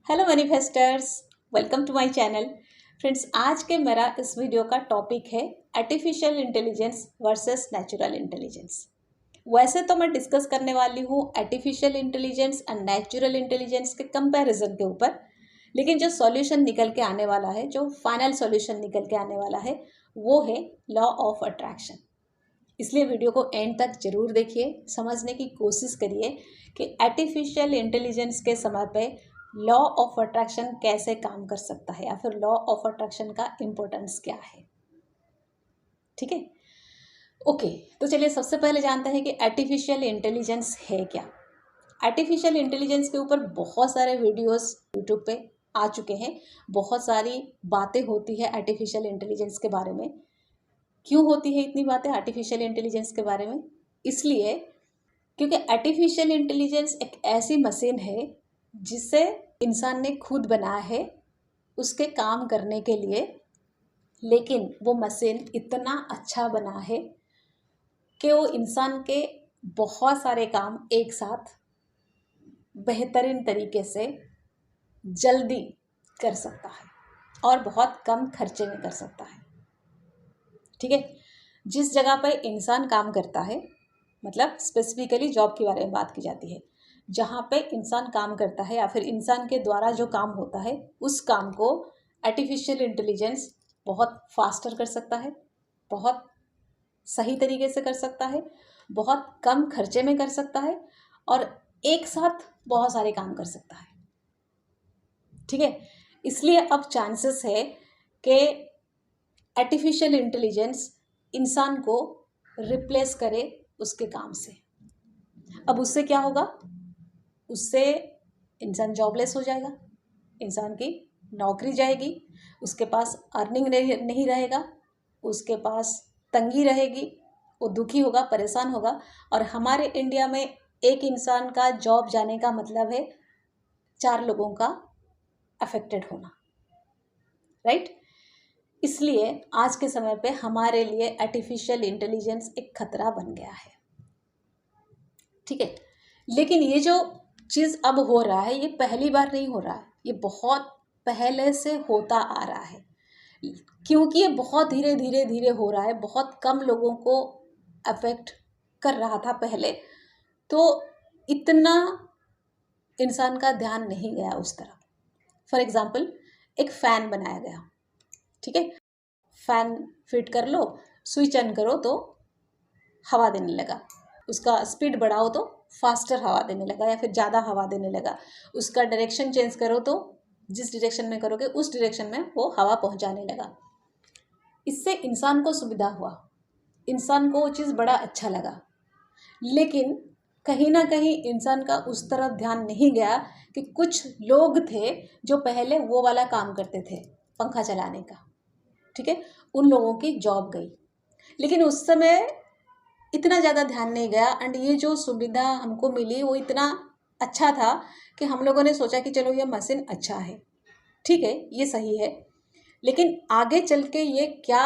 Hello manifesters, welcome to my channel. Friends, आज के मेरा इस वीडियो का टॉपिक है artificial intelligence versus natural intelligence. वैसे तो मैं डिस्कस करने वाली हूँ आर्टिफिशियल इंटेलिजेंस और नेचुरल इंटेलिजेंस के कंपैरिजन के ऊपर, लेकिन जो सॉल्यूशन निकल के आने वाला है, जो फाइनल सॉल्यूशन निकल के आने वाला है, वो है लॉ ऑफ अट्रैक्शन। इसलिए वीडियो को एंड तक जरूर देखिए, समझने की कोशिश करिए कि आर्टिफिशियल इंटेलिजेंस के समय पे लॉ ऑफ अट्रैक्शन कैसे काम कर सकता है या फिर लॉ ऑफ अट्रैक्शन का इम्पोर्टेंस क्या है। ठीक है, ओके। तो चलिए सबसे पहले जानते हैं कि आर्टिफिशियल इंटेलिजेंस है क्या। आर्टिफिशियल इंटेलिजेंस के ऊपर बहुत सारे वीडियोस यूट्यूब पे आ चुके हैं, बहुत सारी बातें होती है आर्टिफिशियल इंटेलिजेंस के बारे में। क्यों होती है इतनी बातें आर्टिफिशियल इंटेलिजेंस के बारे में? इसलिए क्योंकि आर्टिफिशियल इंटेलिजेंस एक ऐसी मशीन है जिसे इंसान ने खुद बनाया है उसके काम करने के लिए, लेकिन वो मशीन इतना अच्छा बना है कि वो इंसान के बहुत सारे काम एक साथ बेहतरीन तरीके से जल्दी कर सकता है और बहुत कम खर्चे में कर सकता है। ठीक है, जिस जगह पर इंसान काम करता है, मतलब स्पेसिफिकली जॉब के बारे में बात की जाती है, जहाँ पे इंसान काम करता है या फिर इंसान के द्वारा जो काम होता है, उस काम को आर्टिफिशियल इंटेलिजेंस बहुत फास्टर कर सकता है, बहुत सही तरीके से कर सकता है, बहुत कम खर्चे में कर सकता है और एक साथ बहुत सारे काम कर सकता है। ठीक है, इसलिए अब चांसेस है कि आर्टिफिशियल इंटेलिजेंस इंसान को रिप्लेस करे उसके काम से। अब उससे क्या होगा? उससे इंसान जॉबलेस हो जाएगा, इंसान की नौकरी जाएगी, उसके पास अर्निंग नहीं रहेगा, उसके पास तंगी रहेगी, वो दुखी होगा, परेशान होगा। और हमारे इंडिया में एक इंसान का जॉब जाने का मतलब है 4 लोगों का अफेक्टेड होना, राइट? इसलिए आज के समय पे हमारे लिए आर्टिफिशियल इंटेलिजेंस एक खतरा बन गया है। ठीक है, लेकिन ये जो चीज़ अब हो रहा है, ये पहली बार नहीं हो रहा है, ये बहुत पहले से होता आ रहा है। क्योंकि ये बहुत धीरे धीरे धीरे हो रहा है, बहुत कम लोगों को अफेक्ट कर रहा था पहले, तो इतना इंसान का ध्यान नहीं गया उस तरफ। फॉर एग्जाम्पल, एक फ़ैन बनाया गया, ठीक है, फ़ैन फिट कर लो, स्विच ऑन करो तो हवा देने लगा, उसका स्पीड बढ़ाओ तो फास्टर हवा देने लगा या फिर ज़्यादा हवा देने लगा, उसका डायरेक्शन चेंज करो तो जिस डायरेक्शन में करोगे उस डायरेक्शन में वो हवा पहुंचाने लगा। इससे इंसान को सुविधा हुआ, इंसान को वो चीज़ बड़ा अच्छा लगा, लेकिन कहीं ना कहीं इंसान का उस तरफ ध्यान नहीं गया कि कुछ लोग थे जो पहले वो वाला काम करते थे, पंखा चलाने का। ठीक है, उन लोगों की जॉब गई, लेकिन उस समय इतना ज़्यादा ध्यान नहीं गया। एंड ये जो सुविधा हमको मिली वो इतना अच्छा था कि हम लोगों ने सोचा कि चलो ये मशीन अच्छा है, ठीक है, ये सही है, लेकिन आगे चल के ये क्या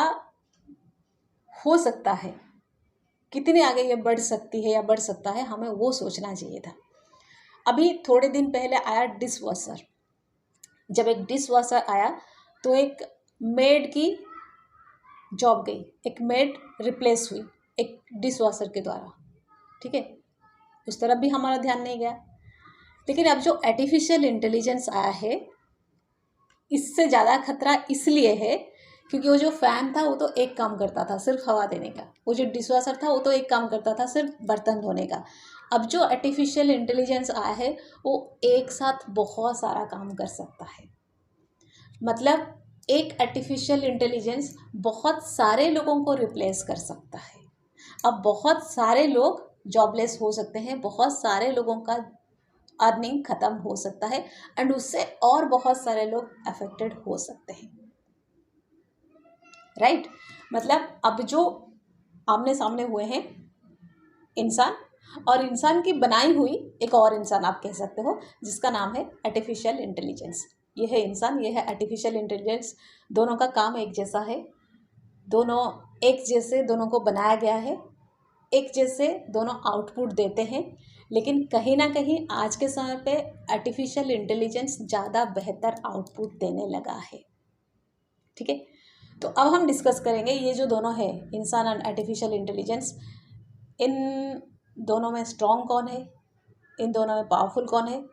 हो सकता है, कितने आगे ये बढ़ सकती है या बढ़ सकता है, हमें वो सोचना चाहिए था। अभी थोड़े दिन पहले आया डिश वॉशर। जब एक डिश वॉशर आया तो एक मेड की जॉब गई, एक मेड रिप्लेस हुई एक डिश वॉशर के द्वारा। ठीक है, उस तरफ भी हमारा ध्यान नहीं गया। लेकिन अब जो आर्टिफिशियल इंटेलिजेंस आया है, इससे ज़्यादा खतरा इसलिए है क्योंकि वो जो फ़ैन था वो तो एक काम करता था, सिर्फ हवा देने का। वो जो डिश वॉशर था वो तो एक काम करता था, सिर्फ बर्तन धोने का। अब जो आर्टिफिशियल इंटेलिजेंस आया है वो एक साथ बहुत सारा काम कर सकता है। मतलब एक आर्टिफिशियल इंटेलिजेंस बहुत सारे लोगों को रिप्लेस कर सकता है। अब बहुत सारे लोग जॉबलेस हो सकते हैं, बहुत सारे लोगों का अर्निंग ख़त्म हो सकता है एंड उससे और बहुत सारे लोग अफेक्टेड हो सकते हैं, राइट? मतलब अब जो आमने सामने हुए हैं इंसान और इंसान की बनाई हुई एक और इंसान, आप कह सकते हो, जिसका नाम है आर्टिफिशियल इंटेलिजेंस। ये है इंसान, ये है आर्टिफिशियल इंटेलिजेंस। दोनों का काम एक जैसा है, दोनों एक जैसे, दोनों को बनाया गया है, एक जैसे दोनों आउटपुट देते हैं, लेकिन कहीं ना कहीं आज के समय पे आर्टिफिशियल इंटेलिजेंस ज़्यादा बेहतर आउटपुट देने लगा है। ठीक है, तो अब हम डिस्कस करेंगे ये जो दोनों है, इंसान और आर्टिफिशियल इंटेलिजेंस, इन दोनों में स्ट्रॉन्ग कौन है, इन दोनों में पावरफुल कौन है,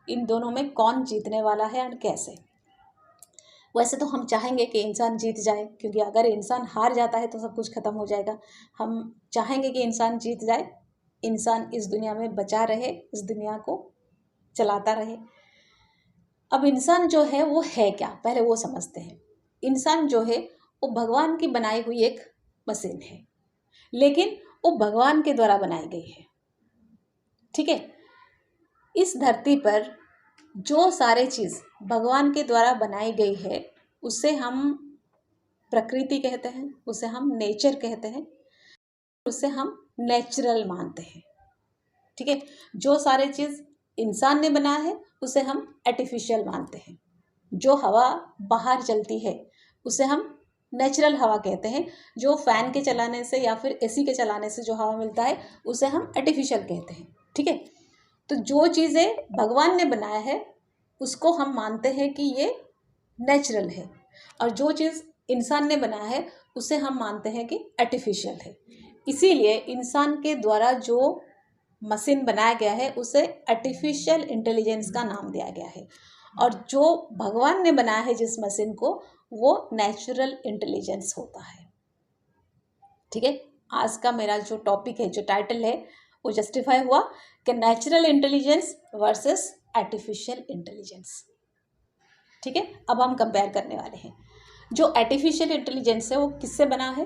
इन दोनों में कौन जीतने वाला है एंड कैसे। वैसे तो हम चाहेंगे कि इंसान जीत जाए, क्योंकि अगर इंसान हार जाता है तो सब कुछ ख़त्म हो जाएगा। हम चाहेंगे कि इंसान जीत जाए, इंसान इस दुनिया में बचा रहे, इस दुनिया को चलाता रहे। अब इंसान जो है वो है क्या, पहले वो समझते हैं। इंसान जो है वो भगवान की बनाई हुई एक मशीन है, लेकिन वो भगवान के द्वारा बनाई गई है। ठीक है, इस धरती पर जो सारे चीज़ भगवान के द्वारा बनाई गई है उसे हम प्रकृति कहते हैं, उसे हम नेचर कहते हैं, उसे हम नेचुरल मानते हैं। ठीक है, जो सारे चीज़ इंसान ने बनाया है उसे हम आर्टिफिशियल मानते हैं। जो हवा बाहर चलती है उसे हम नेचुरल हवा कहते हैं। जो फ़ैन के चलाने से या फिर एसी के चलाने से जो हवा मिलता है उसे हम आर्टिफिशियल कहते हैं। ठीक है, तो जो चीज़ें भगवान ने बनाया है उसको हम मानते हैं कि ये नेचुरल है, और जो चीज़ इंसान ने बनाया है उसे हम मानते हैं कि आर्टिफिशियल है। इसीलिए इंसान के द्वारा जो मशीन बनाया गया है उसे आर्टिफिशियल इंटेलिजेंस का नाम दिया गया है, और जो भगवान ने बनाया है जिस मशीन को वो नेचुरल इंटेलिजेंस होता है। ठीक है, आज का मेरा जो टॉपिक है, जो टाइटल है, वो जस्टिफाई हुआ कि natural intelligence versus artificial intelligence. ठीक है, अब हम कंपेयर करने वाले हैं। जो आर्टिफिशियल इंटेलिजेंस है वो किससे बना है,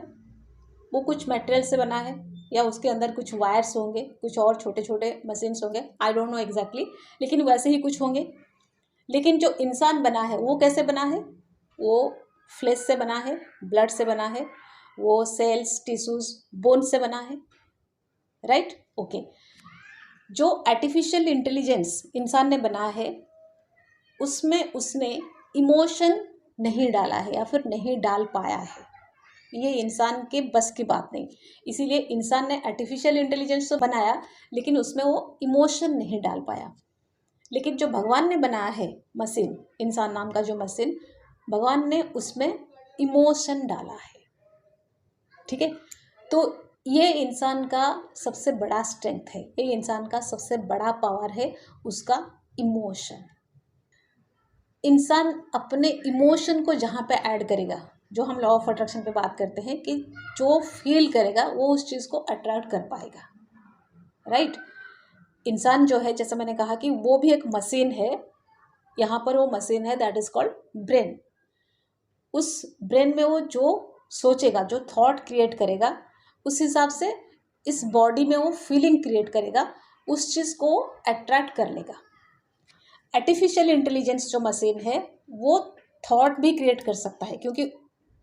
वो कुछ मटेरियल से बना है, या उसके अंदर कुछ वायर्स होंगे, कुछ और छोटे छोटे मशीन्स होंगे, आई डोंट नो एग्जैक्टली, लेकिन वैसे ही कुछ होंगे। लेकिन जो इंसान बना है वो कैसे बना है, वो फ्लेश से बना है, ब्लड से बना है, वो सेल्स, टिश्यूज, बोन से बना है। Right, okay. जो आर्टिफिशियल इंटेलिजेंस इंसान ने बनाया है उसमें उसने इमोशन नहीं डाला है या फिर नहीं डाल पाया है। ये इंसान के बस की बात नहीं, इसीलिए इंसान ने आर्टिफिशियल इंटेलिजेंस तो बनाया लेकिन उसमें वो इमोशन नहीं डाल पाया। लेकिन जो भगवान ने बनाया है मशीन, इंसान नाम का जो मशीन, भगवान ने उसमें इमोशन डाला है। ठीक है, तो ये इंसान का सबसे बड़ा स्ट्रेंथ है, ये इंसान का सबसे बड़ा पावर है, उसका इमोशन। इंसान अपने इमोशन को जहाँ पे ऐड करेगा, जो हम लॉ ऑफ अट्रैक्शन पे बात करते हैं कि जो फील करेगा वो उस चीज़ को अट्रैक्ट कर पाएगा। राइट, इंसान जो है, जैसे मैंने कहा कि वो भी एक मशीन है, यहाँ पर वो मशीन है दैट इज़ कॉल्ड ब्रेन। उस ब्रेन में वो जो सोचेगा, जो थॉट क्रिएट करेगा, उस हिसाब से इस बॉडी में वो फीलिंग क्रिएट करेगा, उस चीज़ को अट्रैक्ट कर लेगा। आर्टिफिशियल इंटेलिजेंस जो मशीन है वो थॉट भी क्रिएट कर सकता है, क्योंकि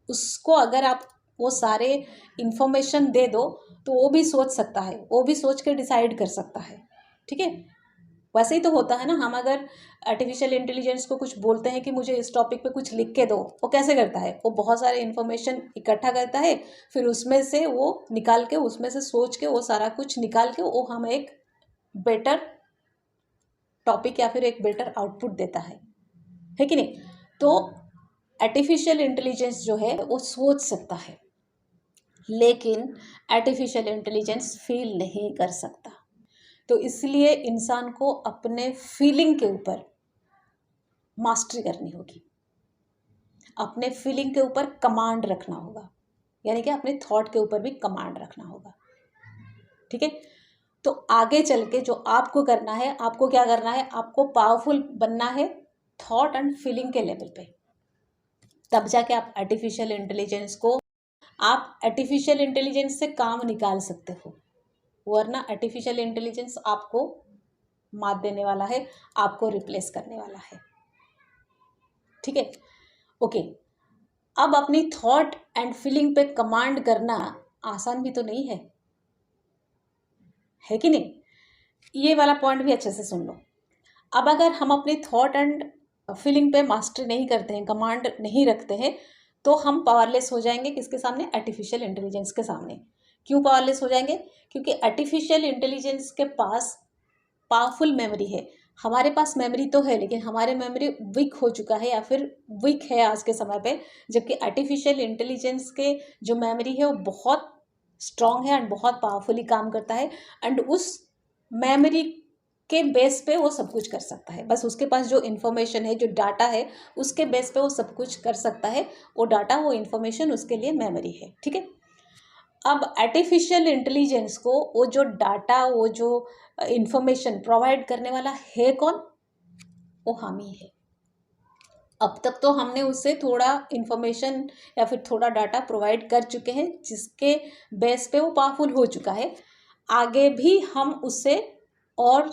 उसको अगर आप वो सारे इंफॉर्मेशन दे दो तो वो भी सोच सकता है, वो भी सोच के डिसाइड कर सकता है। ठीक है, वैसे ही तो होता है ना, हम अगर आर्टिफिशियल इंटेलिजेंस को कुछ बोलते हैं कि मुझे इस टॉपिक पे कुछ लिख के दो, वो कैसे करता है, वो बहुत सारे इन्फॉर्मेशन इकट्ठा करता है, फिर उसमें से वो निकाल के, उसमें से सोच के, वो सारा कुछ निकाल के वो हमें एक बेटर टॉपिक या फिर एक बेटर आउटपुट देता है कि नहीं। तो आर्टिफिशियल इंटेलिजेंस जो है वो सोच सकता है, लेकिन आर्टिफिशियल इंटेलिजेंस फील नहीं कर सकता। तो इसलिए इंसान को अपने फीलिंग के ऊपर मास्टरी करनी होगी, अपने फीलिंग के ऊपर कमांड रखना होगा, यानी कि अपने थॉट के ऊपर भी कमांड रखना होगा। ठीक है, तो आगे चल के जो आपको करना है, आपको क्या करना है, आपको पावरफुल बनना है थॉट एंड फीलिंग के लेवल पे, तब जाके आप आर्टिफिशियल इंटेलिजेंस से काम निकाल सकते हो, वरना आर्टिफिशियल इंटेलिजेंस आपको मात देने वाला है, आपको रिप्लेस करने वाला है। ठीक है, ओके। अब अपनी थॉट एंड फीलिंग पे कमांड करना आसान भी तो नहीं है कि नहीं। ये वाला पॉइंट भी अच्छे से सुन लो। अब अगर हम अपनी थॉट एंड फीलिंग पे मास्टर नहीं करते हैं, कमांड नहीं रखते हैं, तो हम पावरलेस हो जाएंगे किसके सामने, आर्टिफिशियल इंटेलिजेंस के सामने। क्यों पावरलेस हो जाएंगे, क्योंकि आर्टिफिशियल इंटेलिजेंस के पास पावरफुल मेमोरी है। हमारे पास मेमोरी तो है लेकिन हमारे मेमोरी वीक हो चुका है या फिर वीक है आज के समय पे, जबकि आर्टिफिशियल इंटेलिजेंस के जो मेमोरी है वो बहुत स्ट्रॉन्ग है एंड बहुत पावरफुली काम करता है। एंड उस मेमोरी के बेस पे वो सब कुछ कर सकता है। बस उसके पास जो इन्फॉर्मेशन है, जो डाटा है, उसके बेस पे वो सब कुछ कर सकता है। वो डाटा, वो इन्फॉर्मेशन उसके लिए मेमोरी है। ठीक है। अब आर्टिफिशियल इंटेलिजेंस को वो जो डाटा, वो जो इंफॉर्मेशन प्रोवाइड करने वाला है कौन? वो हम ही है। अब तक तो हमने उससे थोड़ा इन्फॉर्मेशन या फिर थोड़ा डाटा प्रोवाइड कर चुके हैं, जिसके बेस पे वो पावरफुल हो चुका है। आगे भी हम उससे और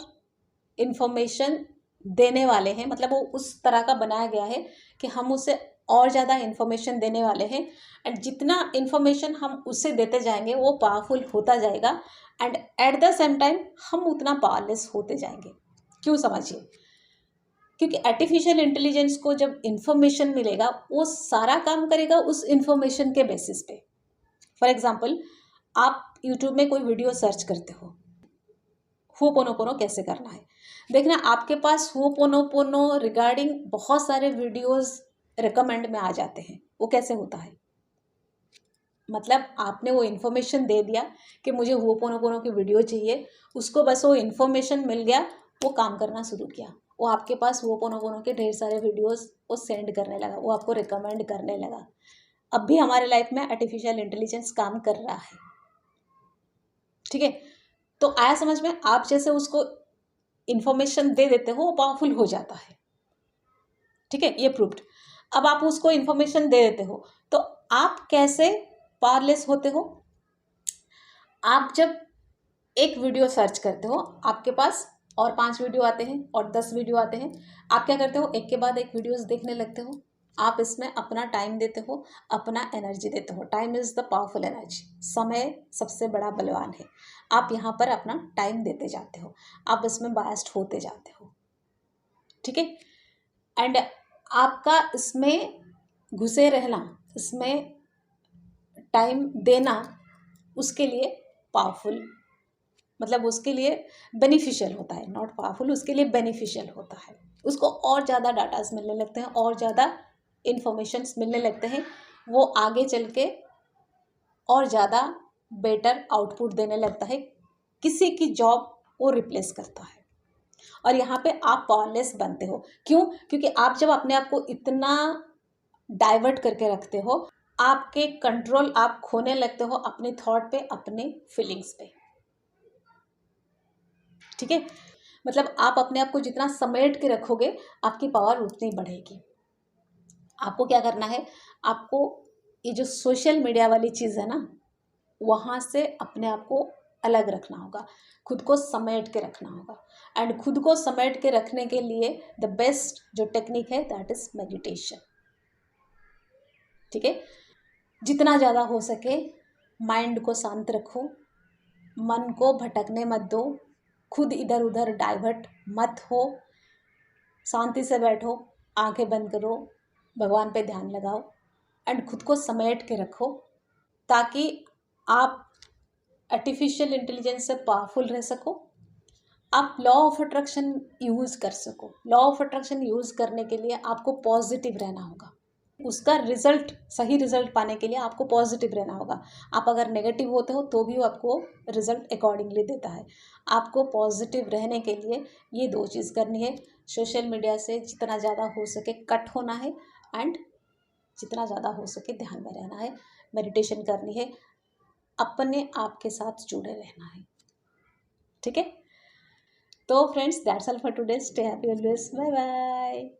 इन्फॉर्मेशन देने वाले हैं, मतलब वो उस तरह का बनाया गया है कि हम उससे और ज़्यादा इन्फॉर्मेशन देने वाले हैं। एंड जितना इन्फॉर्मेशन हम उससे देते जाएंगे वो पावरफुल होता जाएगा। And at the same time हम उतना पावरलेस होते जाएंगे। क्यों? समझिए। क्योंकि आर्टिफिशियल इंटेलिजेंस को जब इन्फॉर्मेशन मिलेगा, वो सारा काम करेगा उस इन्फॉर्मेशन के बेसिस पे। फॉर एग्जाम्पल, आप यूट्यूब में कोई वीडियो सर्च करते हो, होपोनोपोनो कैसे करना है, देखना आपके पास होपोनोपोनो रिगार्डिंग बहुत सारे वीडियोस रिकमेंड में आ जाते हैं। वो कैसे होता है? मतलब आपने वो इन्फॉर्मेशन दे दिया कि मुझे होपोनोपोनो की वीडियो चाहिए, उसको बस वो इन्फॉर्मेशन मिल गया, वो काम करना शुरू किया। वो आपके पास होपोनोपोनो के ढेर सारे वीडियोस वो सेंड करने लगा, वो आपको रिकमेंड करने लगा। अब भी हमारे लाइफ में आर्टिफिशियल इंटेलिजेंस काम कर रहा है। ठीक है। तो आया समझ में? आप जैसे उसको इन्फॉर्मेशन दे देते हो, वो पावरफुल हो जाता है। ठीक है, ये प्रूव्ड। अब आप उसको इन्फॉर्मेशन दे देते हो, तो आप कैसे पावरलेस होते हो? आप जब एक वीडियो सर्च करते हो, आपके पास और 5 वीडियो आते हैं और 10 वीडियो आते हैं। आप क्या करते हो? एक के बाद एक वीडियोस देखने लगते हो। आप इसमें अपना टाइम देते हो, अपना एनर्जी देते हो। Time is the powerful energy. समय सबसे बड़ा बलवान है। आप यहाँ पर अपना टाइम देते जाते हो, आप इसमें बायस्ड होते जाते हो। ठीक है। एंड आपका इसमें घुसे रहना, इसमें टाइम देना उसके लिए पावरफुल, मतलब उसके लिए बेनिफिशियल होता है। नॉट पावरफुल, उसके लिए बेनिफिशियल होता है। उसको और ज़्यादा डाटास मिलने लगते हैं, और ज़्यादा इन्फॉर्मेशंस मिलने लगते हैं। वो आगे चल के और ज़्यादा बेटर आउटपुट देने लगता है। किसी की जॉब वो रिप्लेस करता है। और यहाँ पे आप पावरलेस बनते हो। क्यों? क्योंकि आप जब अपने आप को इतना डाइवर्ट करके रखते हो, आपके कंट्रोल आप खोने लगते हो अपने थॉट पे, अपने फीलिंग्स पे। ठीक है। मतलब आप अपने आप को जितना समेट के रखोगे, आपकी पावर उतनी बढ़ेगी। आपको क्या करना है? आपको ये जो सोशल मीडिया वाली चीज़ है ना, वहाँ से अपने आप को अलग रखना होगा, खुद को समेट के रखना होगा। एंड खुद को समेट के रखने के लिए द बेस्ट जो टेक्निक है, दैट इज़ मेडिटेशन। ठीक है। जितना ज़्यादा हो सके माइंड को शांत रखो, मन को भटकने मत दो, खुद इधर उधर डाइवर्ट मत हो। शांति से बैठो, आंखें बंद करो, भगवान पे ध्यान लगाओ एंड खुद को समेट के रखो, ताकि आप आर्टिफिशियल इंटेलिजेंस से पावरफुल रह सको। आप लॉ ऑफ अट्रैक्शन यूज़ कर सको। लॉ ऑफ अट्रैक्शन यूज़ करने के लिए आपको पॉजिटिव रहना होगा। उसका रिजल्ट, सही रिजल्ट पाने के लिए आपको पॉजिटिव रहना होगा। आप अगर नेगेटिव होते हो तो भी वो आपको रिजल्ट अकॉर्डिंगली देता है। आपको पॉजिटिव रहने के लिए ये 2 चीज़ करनी है। सोशल मीडिया से जितना ज़्यादा हो सके कट होना है एंड जितना ज़्यादा हो सके ध्यान में रहना है, मेडिटेशन करनी है, अपने आप के साथ जुड़े रहना है। ठीक है। तो friends, that's all for today. Stay happy always. Bye bye.